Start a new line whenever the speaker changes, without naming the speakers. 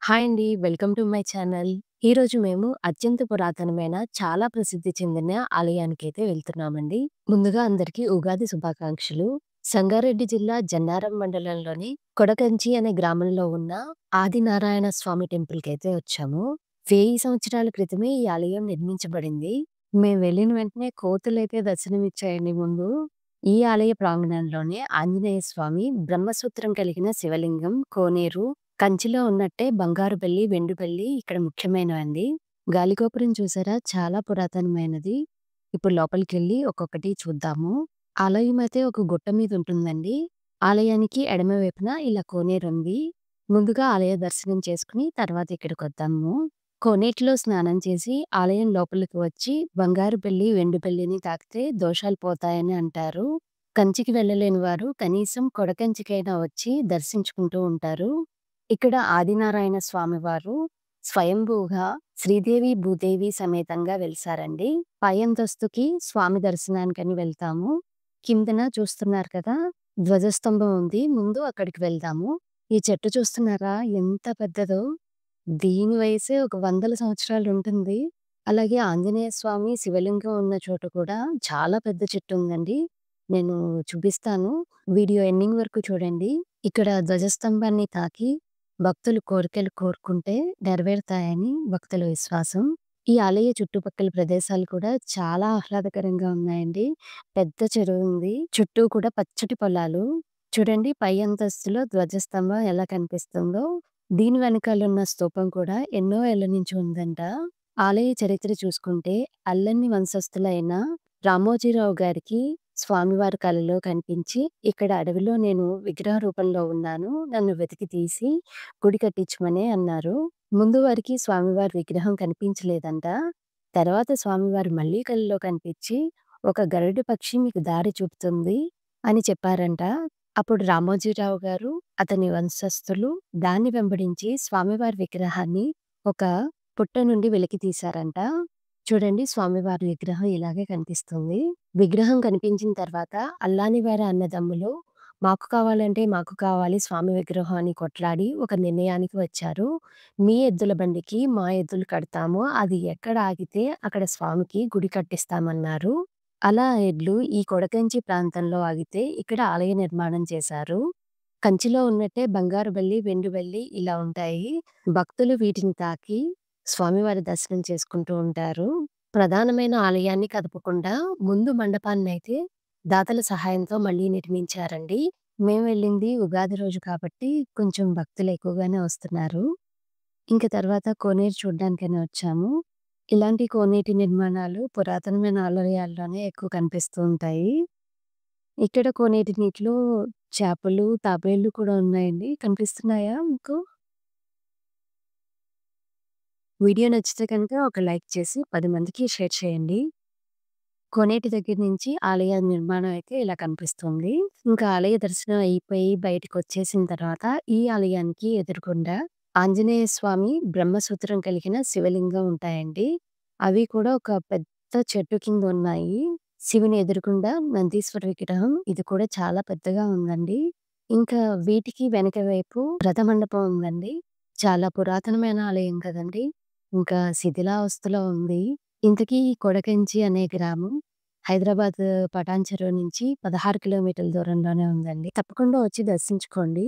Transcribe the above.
Hi అండి. Welcome to my channel. ఈరోజు మేము అత్యంత పురాతనమైన, చాలా ప్రసిద్ధి చెందిన ఆలయానికైతే వెళ్తున్నామండి. ముందుగా అందరికీ ఉగాది శుభాకాంక్షలు. సంగారెడ్డి జిల్లా జన్నారం మండలంలోని కొడకంచి అనే గ్రామంలో ఉన్న ఆదినారాయణ స్వామి టెంపుల్‌కైతే వచ్చాము. 1000 సంవత్సరాల క్రితమే ఈ ఆలయం నిర్మించబడింది. మేము వెళ్ళిన వెంటనే కోతులైతే దర్శనమిచ్చాయండి ముందు. ఈ ఆలయ ప్రాంగణంలోనే ఆంజనేయ స్వామి, బ్రహ్మసూత్రం కలిగిన శివలింగం, కోనేరు, కంచిలో ఉన్నట్టే బంగారు బెల్లి, వెండి బెల్లి ఇక్కడ ముఖ్యమైనవండి. గాలిగోపురం చూసారా? చాలా పురాతనమైనది. ఇప్పుడు లోపలికెళ్ళి ఒక్కొక్కటి చూద్దాము. ఆలయం అయితే ఒక గుట్ట మీద ఉంటుందండి. ఆలయానికి ఎడమ వైపున ఇలా కోనేరుంది. ముందుగా ఆలయ దర్శనం చేసుకుని తర్వాత ఇక్కడికొద్దాము. కోనేటిలో స్నానం చేసి ఆలయం లోపలికి వచ్చి బంగారు బెల్లి, వెండి బెల్లిని తాకితే దోషాలు పోతాయని అంటారు. కంచికి వెళ్ళలేని వారు కనీసం కొడకంచికైనా వచ్చి దర్శించుకుంటూ ఉంటారు. ఇక్కడ ఆదినారాయణ స్వామివారు స్వయంభూగా శ్రీదేవి, భూదేవి సమేతంగా వెలిసారండి. పై అంతస్తుకి స్వామి దర్శనానికని వెళ్తాము. కిందన చూస్తున్నారు కదా! ధ్వజస్తంభం ఉంది. ముందు అక్కడికి వెళ్దాము. ఈ చెట్టు చూస్తున్నారా? ఎంత పెద్దదో! దీని వయసే ఒక వందల సంవత్సరాలుంటుంది. అలాగే ఆంజనేయ స్వామి శివలింగం ఉన్న చోట కూడా చాలా పెద్ద చెట్టు ఉందండి. నేను చూపిస్తాను. వీడియో ఎండింగ్ వరకు చూడండి. ఇక్కడ ధ్వజస్తంభాన్ని తాకి భక్తులు కోరికలు కోరుకుంటే నెరవేరుతాయని భక్తుల విశ్వాసం. ఈ ఆలయ చుట్టుపక్కల ప్రదేశాలు కూడా చాలా ఆహ్లాదకరంగా ఉన్నాయండి. పెద్ద చెరువు ఉంది. చుట్టూ కూడా పచ్చటి పొలాలు. చూడండి పై అంతస్తులో ధ్వజస్తంభం ఎలా కనిపిస్తుందో. దీని వెనకాలున్న స్తూపం కూడా ఎన్నో ఏళ్ల నుంచి ఉందంట. ఆలయ చరిత్ర చూసుకుంటే అల్లన్ని వంశస్థులైన రామోజీరావు గారికి స్వామివారి కలలో కనిపించి, ఇక్కడ అడవిలో నేను విగ్రహ రూపంలో ఉన్నాను. నన్ను వెతికి తీసి గుడి కట్టించమని అన్నారు. ముందు వారికి స్వామివారి విగ్రహం కనిపించలేదంట. తర్వాత స్వామివారు మళ్ళీ కలలో కనిపించి, ఒక గరుడ పక్షి మీకు దారి చూపుతుంది అని చెప్పారంట. అప్పుడు రామోజీరావు గారు, అతని వంశస్థులు దాన్ని వెంబడించి స్వామివారి విగ్రహాన్ని ఒక పుట్ట నుండి వెలికి తీశారంట. చూడండి స్వామివారి విగ్రహం ఇలాగే కనిపిస్తుంది. విగ్రహం కనిపించిన తర్వాత అల్లానివార అన్నదమ్ములు మాకు కావాలంటే మాకు కావాలి స్వామి విగ్రహం అని కొట్లాడి ఒక నిర్ణయానికి వచ్చారు. మీ ఎద్దుల బండికి మా ఎద్దులు కడతాము. అది ఎక్కడ ఆగితే అక్కడ స్వామికి గుడి కట్టిస్తామన్నారు. అలా ఎడ్లు ఈ కొడకంచి ప్రాంతంలో ఆగితే ఇక్కడ ఆలయ నిర్మాణం చేశారు. కంచిలో ఉన్నట్టే బంగారు బెల్లి, వెండి బెల్లి ఇలా ఉంటాయి. భక్తులు వీటిని తాకి స్వామివారి దర్శనం చేసుకుంటూ ఉంటారు. ప్రధానమైన ఆలయాన్ని కదపకుండా ముందు మండపాన్నయితే దాతల సహాయంతో మళ్ళీ నిర్మించారండి. మేము వెళ్ళింది ఉగాది రోజు కాబట్టి కొంచెం భక్తులు ఎక్కువగానే వస్తున్నారు. ఇంక తర్వాత కోనేరు చూడ్డానికని వచ్చాము. ఇలాంటి కోనేటి నిర్మాణాలు పురాతనమైన ఆలయాల్లోనే ఎక్కువ కనిపిస్తూ ఉంటాయి. ఇక్కడ కోనేటి నీటిలో చేపలు, తాబేళ్లు కూడా ఉన్నాయండి. కనిపిస్తున్నాయా మీకు? వీడియో నచ్చితే కనుక ఒక లైక్ చేసి 10 మందికి షేర్ చేయండి. కోనేటి దగ్గర నుంచి ఆలయ నిర్మాణం అయితే ఇలా కనిపిస్తుంది. ఇంకా ఆలయ దర్శనం అయిపోయి బయటికొచ్చేసిన తర్వాత ఈ ఆలయానికి ఎదురుగుండా ఆంజనేయ స్వామి, బ్రహ్మసూత్రం కలిగిన శివలింగం ఉంటాయండి. అవి కూడా ఒక పెద్ద చెట్టు కింద ఉన్నాయి. శివుని ఎదురుగుండా నందీశ్వర విగ్రహం ఇది కూడా చాలా పెద్దగా ఉందండి. ఇంకా వీటికి వెనక వైపు రథమండపం ఉందండి. చాలా పురాతనమైన ఆలయం కదండీ! ఇంకా శిథిలావస్థలో ఉంది. ఇంతకీ ఈ కొడకంచి అనే గ్రామం హైదరాబాద్ పటాన్ చెరువు నుంచి 16 కిలోమీటర్ల దూరంలోనే ఉందండి. తప్పకుండా వచ్చి దర్శించుకోండి.